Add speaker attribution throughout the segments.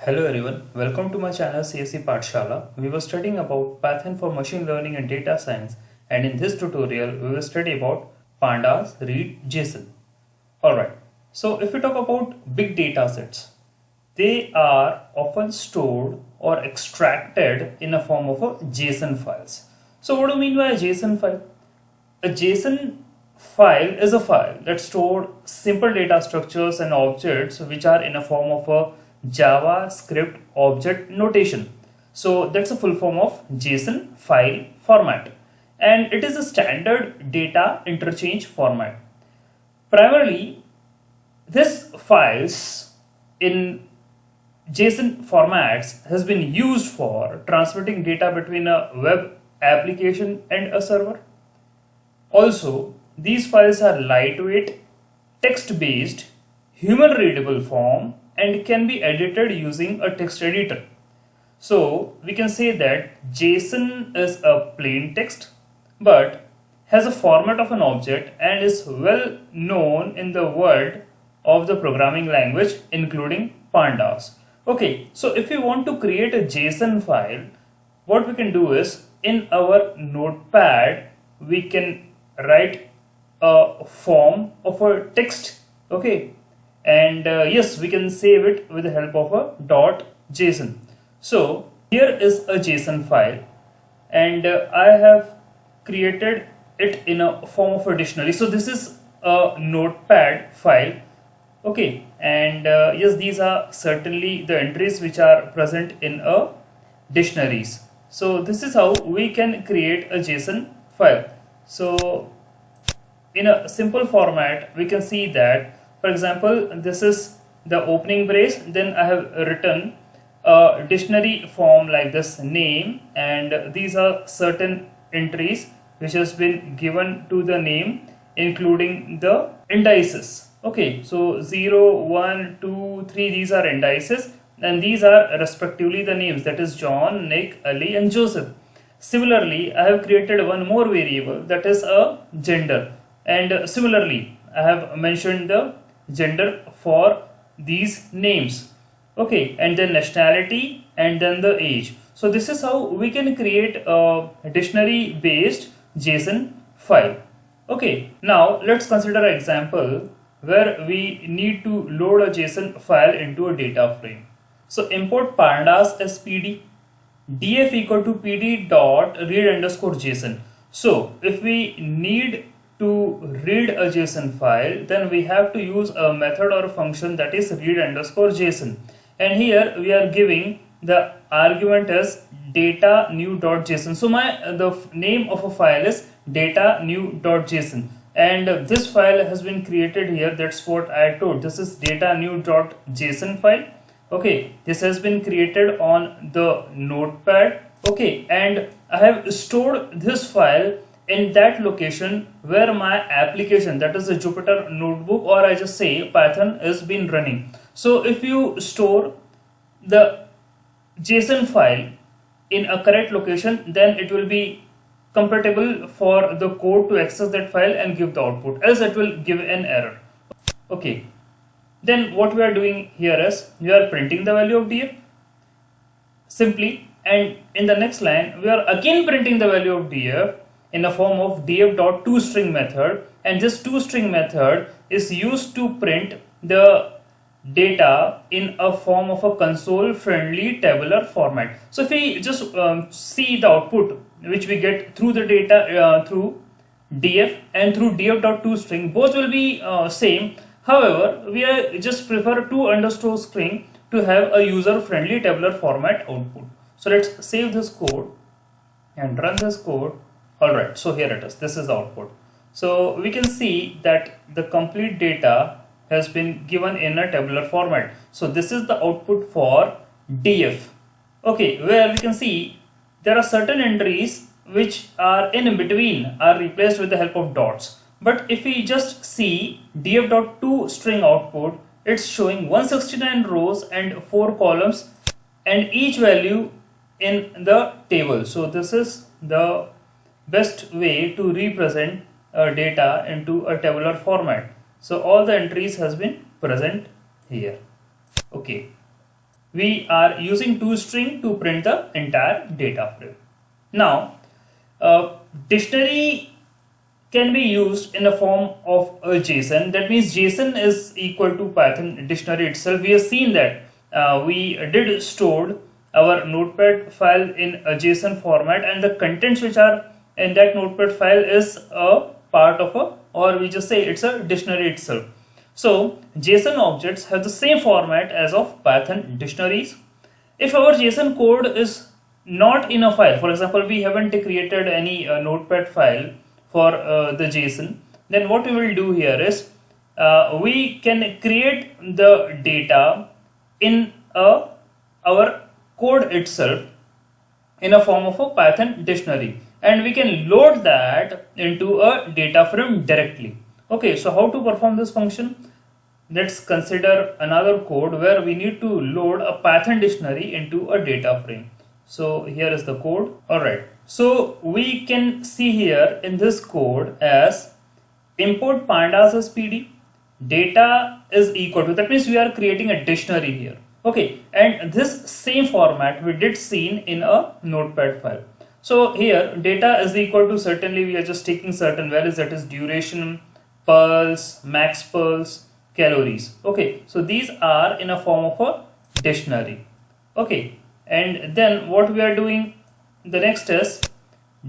Speaker 1: Hello everyone, welcome to my channel CSE Pathshala. We were studying about Python for machine learning and data science, and in this tutorial we will study about pandas read JSON. Alright, so if we talk about big data sets, they are often stored or extracted in a form of a JSON files. So what do you mean by a JSON file? A JSON file is a file that stored simple data structures and objects which are in a form of a JavaScript object notation. So that's a full form of JSON file format, and it is a standard data interchange format. Primarily, this files in JSON formats has been used for transmitting data between a web application and a server. Also, these files are lightweight, text-based, human-readable form and can be edited using a text editor. So we can say that JSON is a plain text but has a format of an object and is well known in the world of the programming language including pandas. Okay, so if we want to create a JSON file, what we can do is in our notepad we can write a form of a text, okay, and yes, we can save it with the help of a .json. So here is a JSON file, and I have created it in a form of a dictionary. So this is a notepad file, okay, and yes, these are certainly the entries which are present in a dictionaries. So this is how we can create a JSON file. So in a simple format we can see that, for example, this is the opening brace, then I have written a dictionary form like this, name, and these are certain entries which has been given to the name including the indices. Okay, so 0, 1, 2, 3, these are indices and these are respectively the names, that is John, Nick, Ali and Joseph. Similarly, I have created one more variable, that is a gender, and similarly I have mentioned the gender for these names, okay, and then nationality and then the age. So this is how we can create a dictionary based JSON file. Okay, now let's consider an example where we need to load a JSON file into a data frame. So import pandas as pd, df equal to pd dot read underscore json. So if we need to read a JSON file, then we have to use a method or a function that is read underscore JSON, and here we are giving the argument as data new.json. So the name of a file is data new.json, and this file has been created here. That's what I told. This is data new.json file. Okay, this has been created on the notepad. Okay, and I have stored this file in that location where my application, that is the Jupyter notebook, or I just say Python, is been running. So if you store the JSON file in a correct location, then it will be compatible for the code to access that file and give the output, else it will give an error. Okay, then what we are doing here is we are printing the value of df simply, and in the next line we are again printing the value of df in the form of df.toString method, and this toString method is used to print the data in a form of a console friendly tabular format. So if we just see the output which we get through the data through df and through df.toString, both will be same. However, we just prefer to_string to have a user friendly tabular format output. So let's save this code and run this code. Alright, so here it is. This is the output. So we can see that the complete data has been given in a tabular format. So this is the output for df. Okay, where we can see there are certain entries which are in between are replaced with the help of dots. But if we just see df.toString output, it's showing 169 rows and 4 columns and each value in the table. So this is the best way to represent data into a tabular format. So all the entries has been present here. Okay. we are using toString to print the entire data frame. Now, dictionary can be used in a form of a JSON. That means JSON is equal to Python dictionary itself. We have seen that we did stored our notepad file in a JSON format, and the contents which are in that notepad file is a part of a, or we just say it's a dictionary itself. So JSON objects have the same format as of Python dictionaries. If our JSON code is not in a file, for example, we haven't created any notepad file for the JSON, then what we will do here is we can create the data in our code itself in a form of a Python dictionary, and we can load that into a data frame directly. Okay, so how to perform this function? Let's consider another code where we need to load a Python dictionary into a data frame. So here is the code. Alright, so we can see here in this code as import pandas as PD, data is equal to, that means we are creating a dictionary here. Okay, and this same format we did seen in a notepad file. So here data is equal to, certainly we are just taking certain values, that is duration, pulse, max pulse, calories. Okay, so these are in a form of a dictionary. Okay, and then what we are doing, the next is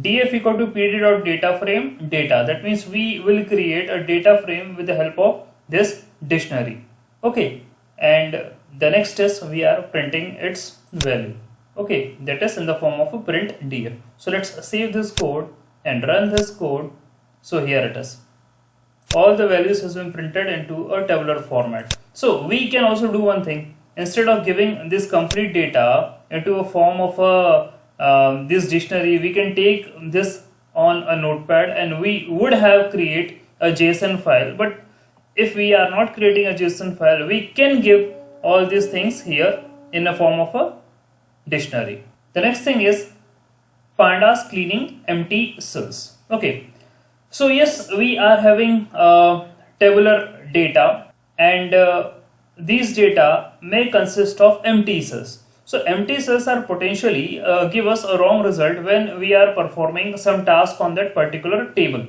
Speaker 1: df equal to pd.data frame data. That means we will create a data frame with the help of this dictionary. Okay, and the next is we are printing its value. Okay, that is in the form of a print df. So let's save this code and run this code. So here it is. All the values has been printed into a tabular format. So we can also do one thing. Instead of giving this complete data into a form of a this dictionary, we can take this on a notepad and we would have create a JSON file. But if we are not creating a JSON file, we can give all these things here in a form of a dictionary. The next thing is pandas cleaning empty cells. Okay, so yes, we are having tabular data, and these data may consist of empty cells. So empty cells are potentially give us a wrong result when we are performing some task on that particular table.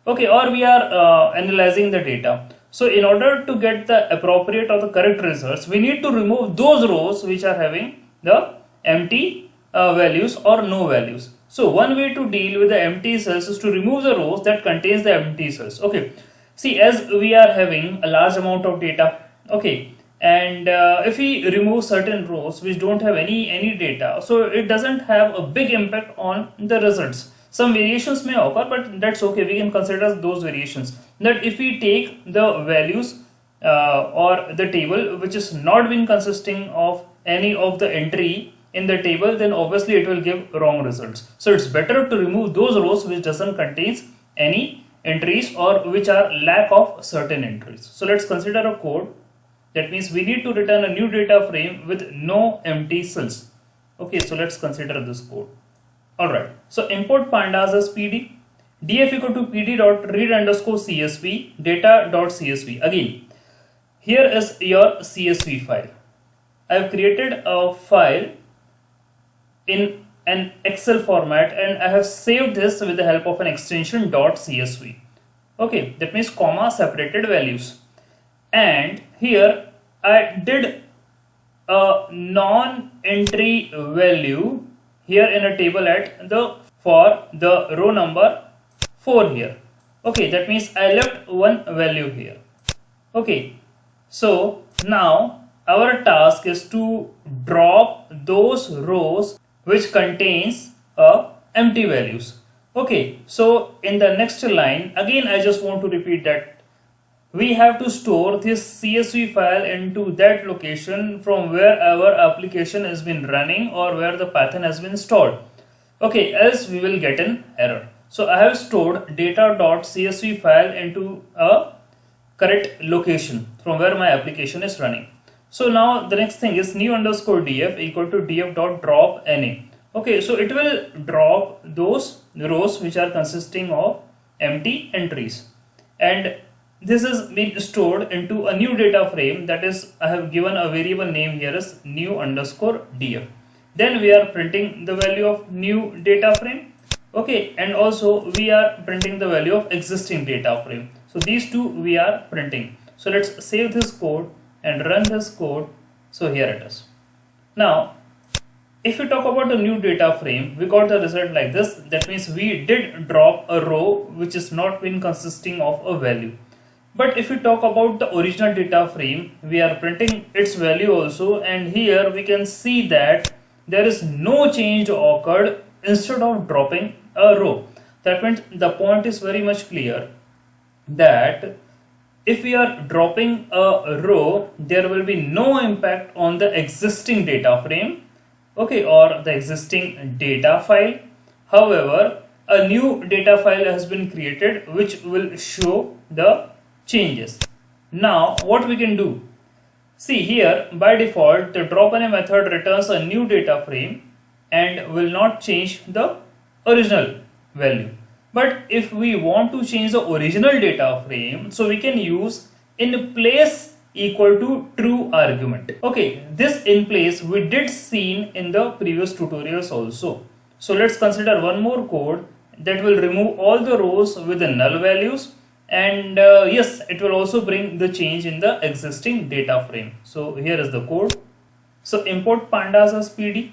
Speaker 1: Okay, or we are analyzing the data. So in order to get the appropriate or the correct results, we need to remove those rows which are having the empty values or no values. So one way to deal with the empty cells is to remove the rows that contains the empty cells. Okay, see, as we are having a large amount of data, okay, and if we remove certain rows which don't have any data, so it doesn't have a big impact on the results. Some variations may occur, but that's okay, we can consider those variations. That if we take the values or the table which is not been consisting of any of the entry in the table, then obviously it will give wrong results. So it's better to remove those rows which doesn't contains any entries or which are lack of certain entries. So let's consider a code. That means we need to return a new data frame with no empty cells. Okay, so let's consider this code. Alright, so import pandas as PD, df equal to pd.read underscore csv data.csv. Again, here is your CSV file. I have created a file in an Excel format and I have saved this with the help of an extension .csv. Okay, that means comma separated values. And here I did a non-entry value here in a table at the for the row number 4 here. Okay, that means I left one value here. Okay, so now our task is to drop those rows which contains empty values. Okay, so in the next line, again I just want to repeat that we have to store this CSV file into that location from where our application has been running or where the Python has been stored. Okay, else we will get an error. So I have stored data.csv file into a correct location from where my application is running. So now the next thing is new underscore df equal to df.drop na. Okay, so it will drop those rows which are consisting of empty entries. And this is being stored into a new data frame, that is I have given a variable name here as new underscore df. Then we are printing the value of new data frame, okay, and also we are printing the value of existing data frame. So these two we are printing. So let's save this code and run this code. So here it is. Now if we talk about the new data frame, we got the result like this. That means we did drop a row which is not been consisting of a value. But if we talk about the original data frame, we are printing its value also, and here we can see that there is no change occurred instead of dropping a row. That means the point is very much clear that if we are dropping a row, there will be no impact on the existing data frame, okay, or the existing data file. However, a new data file has been created which will show the changes. Now what we can do, see here by default the dropAny method returns a new data frame and will not change the original value. But if we want to change the original data frame, so we can use in place equal to true argument. Okay, this in place we did seen in the previous tutorials also. So let's consider one more code that will remove all the rows with the null values, and yes, it will also bring the change in the existing data frame. So here is the code. So import pandas as pd,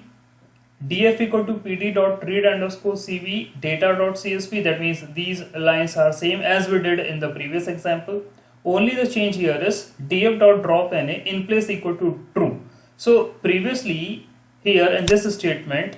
Speaker 1: df equal to pd dot read underscore cv data dot csv. That means these lines are same as we did in the previous example. Only the change here is df dot drop na in place equal to true. So previously here in this statement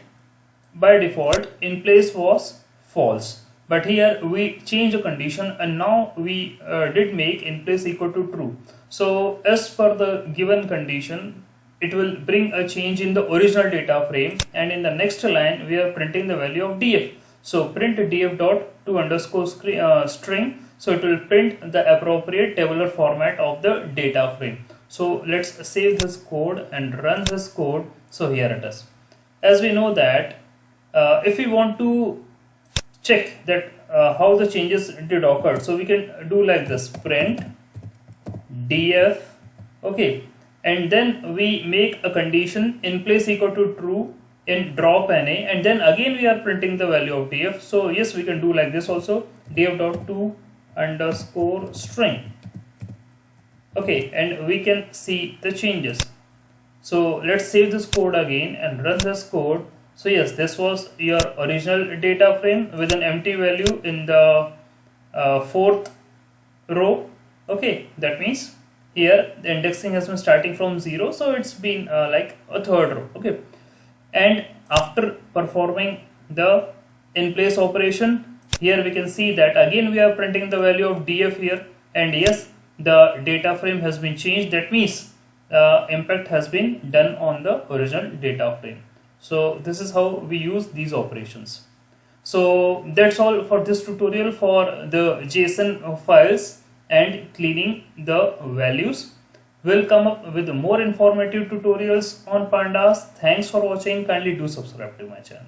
Speaker 1: by default in place was false, but here we change the condition and now we did make in place equal to true. So as per the given condition, it will bring a change in the original data frame, and in the next line we are printing the value of df. So print df dot to underscore string. So it will print the appropriate tabular format of the data frame. So let's save this code and run this code. So here it is. As we know that if we want to check that how the changes did occur, so we can do like this, print df, okay, and then we make a condition in place equal to true in drop na, and then again we are printing the value of df. So yes, we can do like this also, df dot to underscore string, okay, and we can see the changes. So let's save this code again and run this code. So yes, this was your original data frame with an empty value in the fourth row, okay. That means here the indexing has been starting from 0, so it's been like a third row, okay. And after performing the in place operation, here we can see that again we are printing the value of df here, and yes, the data frame has been changed. That means impact has been done on the original data frame. So this is how we use these operations. So that's all for this tutorial for the JSON files and cleaning the values. We'll come up with more informative tutorials on pandas. Thanks for watching. Kindly do subscribe to my channel.